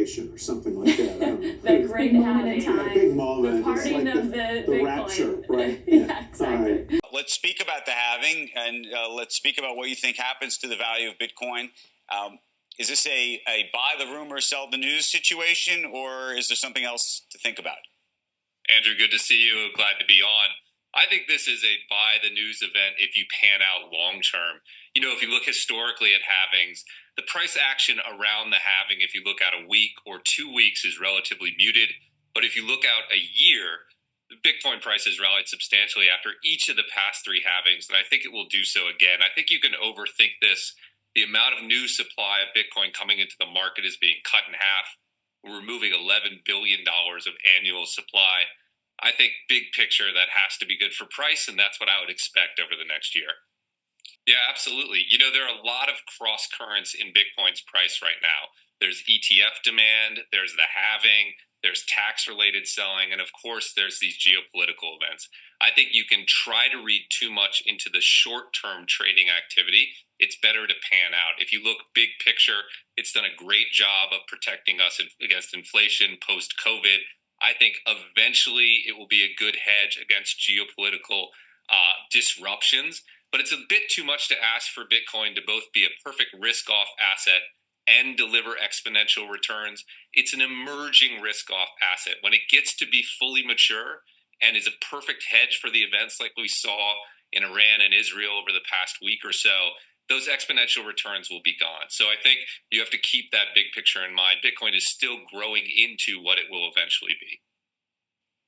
revelation or something like that. I don't know. The great moment in time. A big moment. The parting like of the Bitcoin. rapture, right? Yeah, exactly. Right. Let's speak about the halving, and let's speak about what you think happens to the value of Bitcoin. Is this a buy the rumor, sell the news situation, or is there something else to think about? Andrew, good to see you. Glad to be on. I think this is a buy the news event if you pan out long term. You know, if you look historically at halvings, the price action around the halving, if you look out a week or 2 weeks, is relatively muted. But if you look out a year, the Bitcoin price has rallied substantially after each of the past 3 halvings, and I think it will do so again. I think you can overthink this. The amount of new supply of Bitcoin coming into the market is being cut in half. We're removing $11 billion of annual supply. I think big picture, that has to be good for price, and that's what I would expect over the next year. Yeah, absolutely. You know, there are a lot of cross currents in Bitcoin's price right now. There's ETF demand, there's the halving, there's tax-related selling, and of course, there's these geopolitical events. I think you can try to read too much into the short-term trading activity. It's better to pan out. If you look big picture, it's done a great job of protecting us against inflation post-COVID. I think eventually it will be a good hedge against geopolitical disruptions, but it's a bit too much to ask for Bitcoin to both be a perfect risk-off asset and deliver exponential returns. It's an emerging risk-off asset. When it gets to be fully mature and is a perfect hedge for the events like we saw in Iran and Israel over the past week or so, those exponential returns will be gone. So I think you have to keep that big picture in mind. Bitcoin is still growing into what it will eventually be.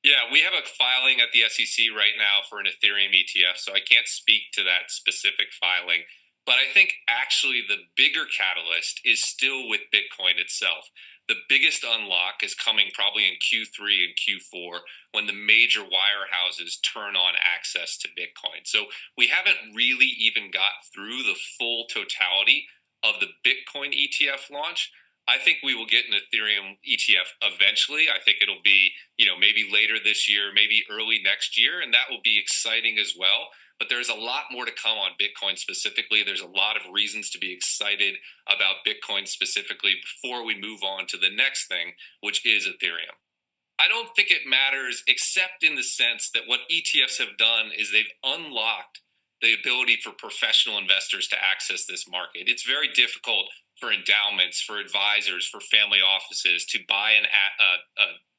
Yeah, we have a filing at the SEC right now for an Ethereum ETF, so I can't speak to that specific filing. But I think actually the bigger catalyst is still with Bitcoin itself. The biggest unlock is coming probably in Q3 and Q4 when the major wirehouses turn on access to Bitcoin. So we haven't really even got through the full totality of the Bitcoin ETF launch. I think we will get an Ethereum ETF eventually. I think it'll be, maybe later this year, maybe early next year, and that will be exciting as well. But there's a lot more to come on Bitcoin specifically. There's a lot of reasons to be excited about Bitcoin specifically before we move on to the next thing, which is Ethereum. I don't think it matters, except in the sense that what ETFs have done is they've unlocked the ability for professional investors to access this market. It's very difficult for endowments, for advisors, for family offices to buy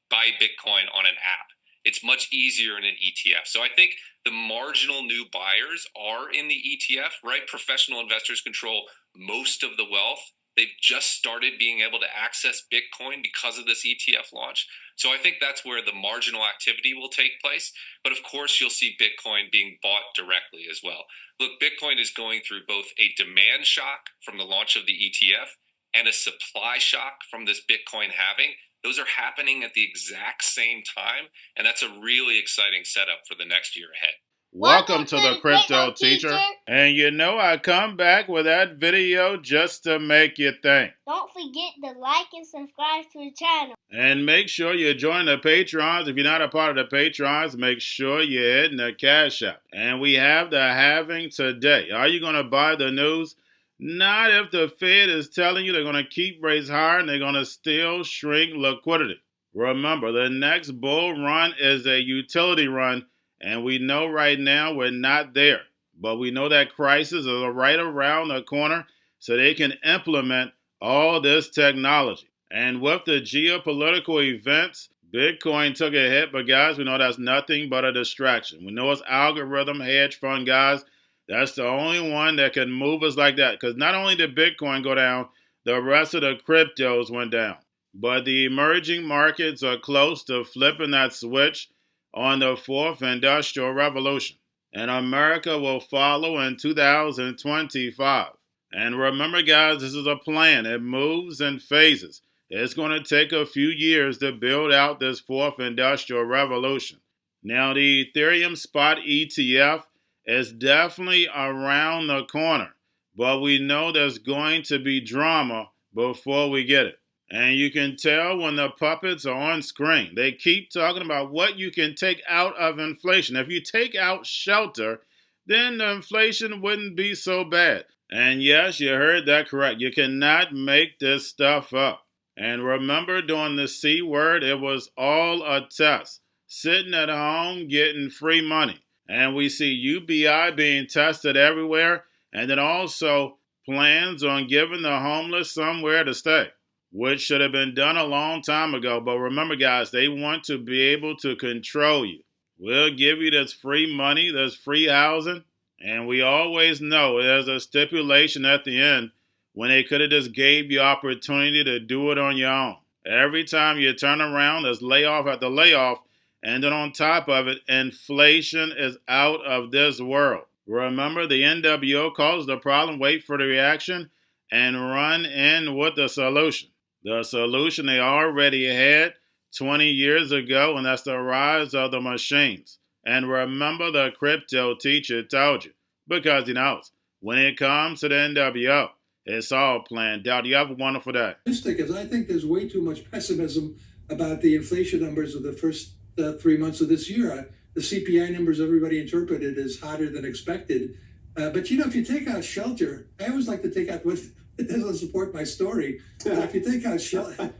buy Bitcoin on an app. It's much easier in an ETF. So I think the marginal new buyers are in the ETF, right? Professional investors control most of the wealth. They've just started being able to access Bitcoin because of this ETF launch. So I think that's where the marginal activity will take place. But of course, you'll see Bitcoin being bought directly as well. Look, Bitcoin is going through both a demand shock from the launch of the ETF and a supply shock from this Bitcoin halving. Those are happening at the exact same time, and that's a really exciting setup for the next year ahead. Welcome to the Cryptoteacher. And I come back with that video just to make you think. Don't forget to like and subscribe to the channel. And make sure you join the Patrons. If you're not a part of the Patrons, make sure you're hitting the Cash App. And we have the halving today. Are you going to buy the news? Not if the Fed is telling you they're going to keep rates higher and they're going to still shrink liquidity. Remember, the next bull run is a utility run, and we know right now we're not there. But we know that crisis is right around the corner so they can implement all this technology. And with the geopolitical events, Bitcoin took a hit, but guys, we know that's nothing but a distraction. We know it's algorithm, hedge fund guys. That's the only one that can move us like that. Because not only did Bitcoin go down, the rest of the cryptos went down. But the emerging markets are close to flipping that switch on the fourth industrial revolution. And America will follow in 2025. And remember, guys, this is a plan. It moves in phases. It's going to take a few years to build out this fourth industrial revolution. Now, the Ethereum spot ETF is definitely around the corner, but we know there's going to be drama before we get it. And you can tell when the puppets are on screen. They keep talking about what you can take out of inflation. If you take out shelter, then the inflation wouldn't be so bad. And yes, you heard that correct. You cannot make this stuff up. And remember, during the C word, it was all a test. Sitting at home getting free money. And we see UBI being tested everywhere, and then also plans on giving the homeless somewhere to stay, which should have been done a long time ago. But remember, guys, they want to be able to control you. We'll give you this free money, this free housing, and we always know there's a stipulation at the end when they could have just gave you opportunity to do it on your own. Every time you turn around, there's layoff after layoff, and then on top of it, inflation is out of this world. Remember, the NWO caused the problem, wait for the reaction, and run in with the solution. The solution they already had 20 years ago, and that's the rise of the machines. And remember, the crypto teacher told you, because he knows, when it comes to the NWO, it's all planned out. You have a wonderful day. Because I think there's way too much pessimism about the inflation numbers of the first 3 months of this year. The CPI numbers everybody interpreted as hotter than expected. But you know, if you take out shelter, I always like to take out what it doesn't support my story. If you take out shelter,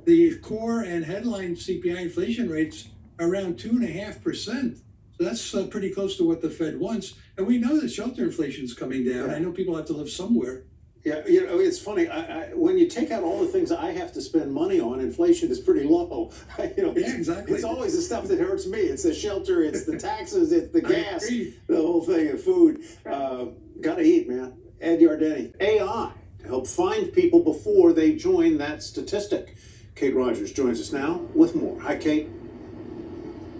the core and headline CPI inflation rates are around 2.5%. So that's pretty close to what the Fed wants. And we know that shelter inflation is coming down. I know people have to live somewhere. Yeah, you know, it's funny. When you take out all the things I have to spend money on, inflation is pretty low. Yeah, exactly. It's always the stuff that hurts me. It's the shelter, it's the taxes, it's the gas, the whole thing, and food. Gotta eat, man. Ed Yardeni. AI to help find people before they join that statistic. Kate Rogers joins us now with more. Hi, Kate.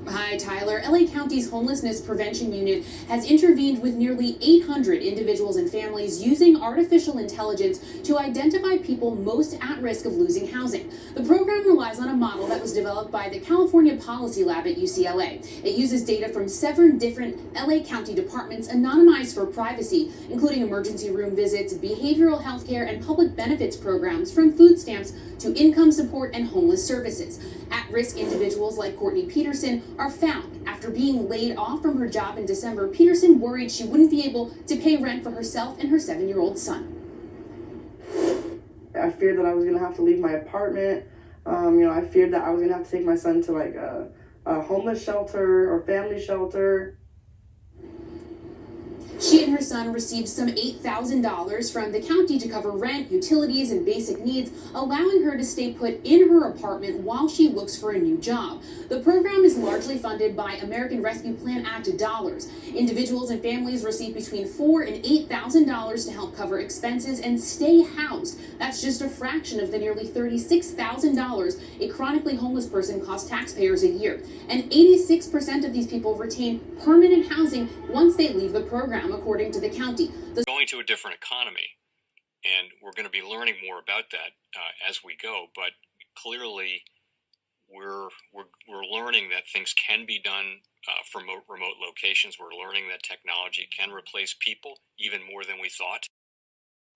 Hi, Tyler. LA County's Homelessness Prevention Unit has intervened with nearly 800 individuals and families using artificial intelligence to identify people most at risk of losing housing. The program relies on a model that was developed by the California Policy Lab at UCLA. It uses data from 7 different LA County departments anonymized for privacy, including emergency room visits, behavioral health care, and public benefits programs, from food stamps to income support and homeless services. At-risk individuals like Courtney Peterson are found after being laid off from her job in December. Peterson worried she wouldn't be able to pay rent for herself and her 7-year-old son. I feared that I was going to have to leave my apartment. I feared that I was going to have to take my son to like a homeless shelter or family shelter. She and her son received some $8,000 from the county to cover rent, utilities, and basic needs, allowing her to stay put in her apartment while she looks for a new job. The program is largely funded by American Rescue Plan Act dollars. Individuals and families receive between $4,000 and $8,000 to help cover expenses and stay housed. That's just a fraction of the nearly $36,000 a chronically homeless person costs taxpayers a year. And 86% of these people retain permanent housing once they leave the program, according to the county. Going to a different economy, and we're going to be learning more about that as we go. But clearly, we're learning that things can be done from remote locations. We're learning that technology can replace people even more than we thought.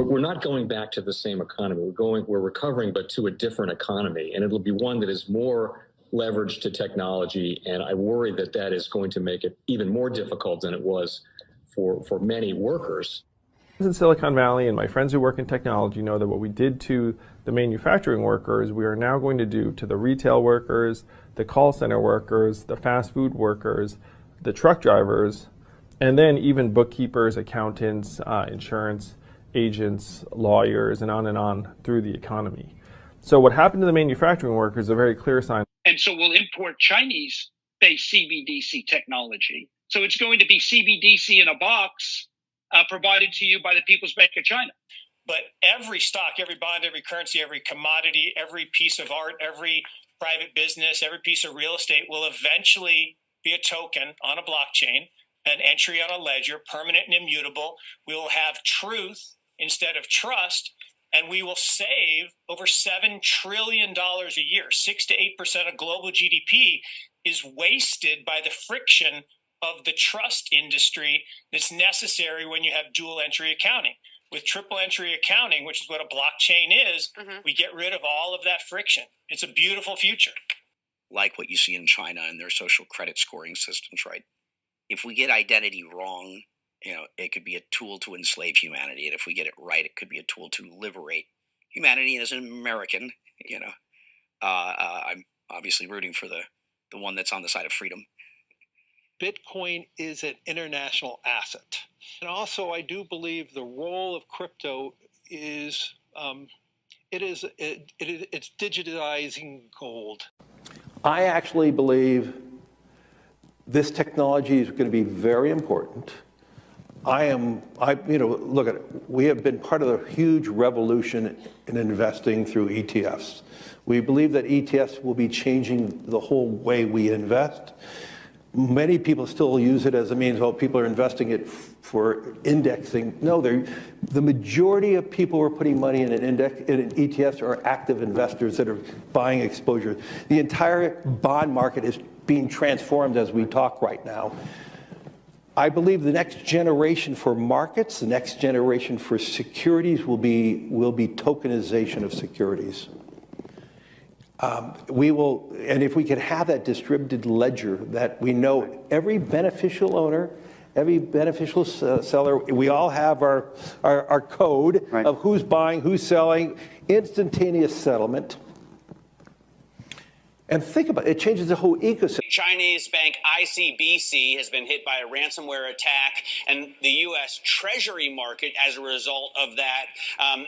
We're not going back to the same economy. We're recovering, but to a different economy, and it'll be one that is more leveraged to technology. And I worry that that is going to make it even more difficult than it was for many workers. In Silicon Valley, and my friends who work in technology know that what we did to the manufacturing workers, we are now going to do to the retail workers, the call center workers, the fast food workers, the truck drivers, and then even bookkeepers, accountants, insurance agents, lawyers, and on through the economy. So what happened to the manufacturing workers is a very clear sign. And so we'll import Chinese-based CBDC technology. So it's going to be CBDC in a box provided to you by the People's Bank of China. But every stock, every bond, every currency, every commodity, every piece of art, every private business, every piece of real estate will eventually be a token on a blockchain, an entry on a ledger, permanent and immutable. We will have truth instead of trust, and we will save over $7 trillion a year. 6 to 8% of global GDP is wasted by the friction of the trust industry that's necessary when you have dual entry accounting. With triple entry accounting, which is what a blockchain is, we get rid of all of that friction. It's a beautiful future. Like what you see in China and their social credit scoring systems, right? If we get identity wrong, it could be a tool to enslave humanity, and if we get it right, it could be a tool to liberate humanity. And as an American, I'm obviously rooting for the one that's on the side of freedom. Bitcoin is an international asset. And also, I do believe the role of crypto is it's digitizing gold. I actually believe this technology is going to be very important. Look at it. We have been part of a huge revolution in investing through ETFs. We believe that ETFs will be changing the whole way we invest. Many people still use it as a means, people are investing it for indexing. No, the majority of people who are putting money in in ETFs are active investors that are buying exposure. The entire bond market is being transformed as we talk right now. I believe the next generation for markets, the next generation for securities will be tokenization of securities. And if we could have that distributed ledger that we know every beneficial owner, every beneficial seller, we all have our code of who's buying, who's selling, instantaneous settlement. And think about it, it changes the whole ecosystem. Chinese bank ICBC has been hit by a ransomware attack, and the U.S. Treasury market, as a result of that,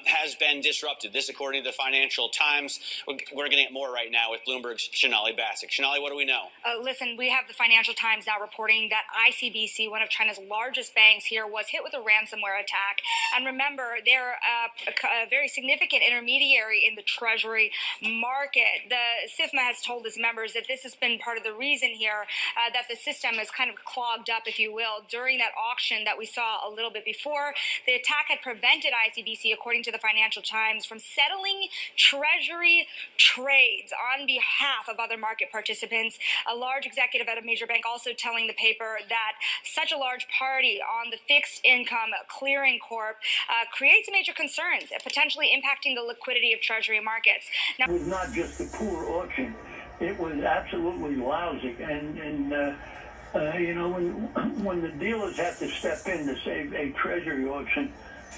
has been disrupted. This, according to the Financial Times. We're getting it more right now with Bloomberg's Shonali Bassick. Shonali, what do we know? Listen, we have the Financial Times now reporting that ICBC, one of China's largest banks here, was hit with a ransomware attack. And remember, they're a very significant intermediary in the Treasury market. The SIFMA has told its members that this has been part of the reason here that the system is kind of clogged up, if you will, during that auction that we saw a little bit before. The attack had prevented ICBC, according to the Financial Times, from settling Treasury trades on behalf of other market participants. A large executive at a major bank also telling the paper that such a large party on the fixed income clearing corp creates major concerns, potentially impacting the liquidity of Treasury markets. Now, it was not just a poor auction. It was absolutely lousy, and when the dealers have to step in to save a treasury auction,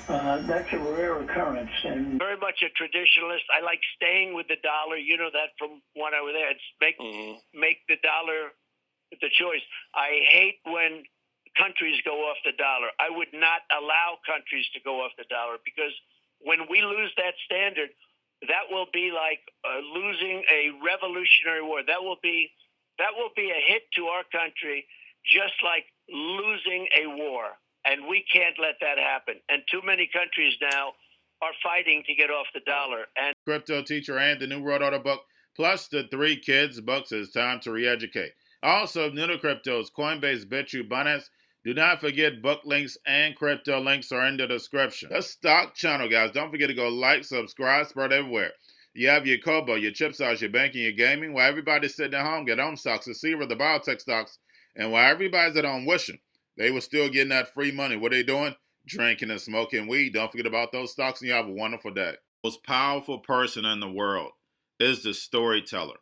that's a rare occurrence. And very much a traditionalist. I like staying with the dollar. You know that from when I was there. It's make the dollar the choice. I hate when countries go off the dollar. I would not allow countries to go off the dollar, because when we lose that standard, that will be like losing a revolutionary war. That will be a hit to our country, just like losing a war. And we can't let that happen. And too many countries now are fighting to get off the dollar. And Cryptoteacher and the New World Order book, plus the 3 kids books. It's time to re-educate. Also, new to cryptos, Coinbase, Bitrue, Binance. Do not forget book links and crypto links are in the description. The stock channel, guys. Don't forget to go like, subscribe, spread everywhere. You have your Kobo, your chip stocks, your banking, your gaming. While everybody's sitting at home, get on stocks, the Seaver, the biotech stocks. And while everybody's at home wishing they were still getting that free money, what are they doing? Drinking and smoking weed. Don't forget about those stocks, and you have a wonderful day. The most powerful person in the world is the storyteller.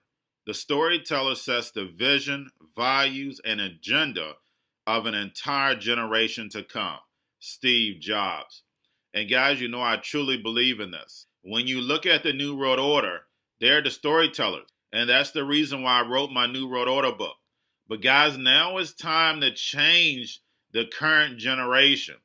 The storyteller sets the vision, values, and agenda of an entire generation to come. Steve Jobs. And guys, I truly believe in this. When you look at the New World Order, they're the storytellers. And that's the reason why I wrote my New World Order book. But guys, now it's time to change the current generation.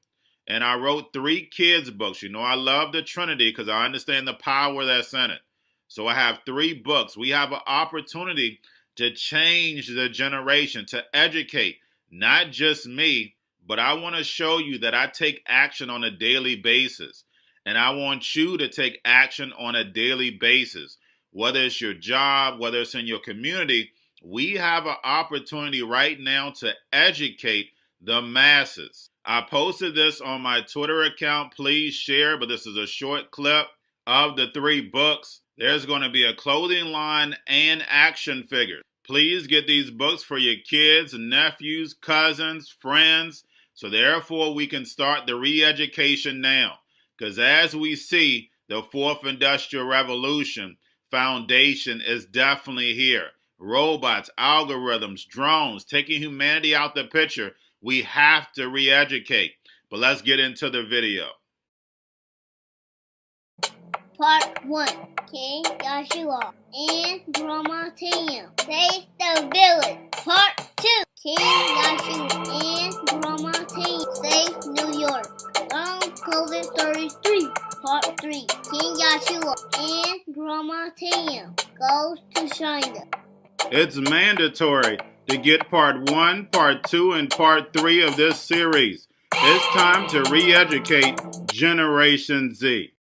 And I wrote 3 kids books. I love the Trinity because I understand the power that's in it. So I have 3 books. We have an opportunity to change the generation, to educate. Not just me, but I want to show you that I take action on a daily basis. And I want you to take action on a daily basis. Whether it's your job, whether it's in your community, we have an opportunity right now to educate the masses. I posted this on my Twitter account. Please share, but this is a short clip of the 3 books. There's going to be a clothing line and action figures. Please get these books for your kids, nephews, cousins, friends, so therefore we can start the re-education now. Because as we see, the 4th Industrial Revolution foundation is definitely here. Robots, algorithms, drones, taking humanity out the picture. We have to re-educate. But let's get into the video. Part 1. King Joshua and Grandma Tam save the village. Part 2. King Joshua and Grandma Tam save New York from COVID-33. Part 3. King Joshua and Grandma Tam goes to China. It's mandatory to get part 1, part 2, and part 3 of this series. It's time to re-educate Generation Z.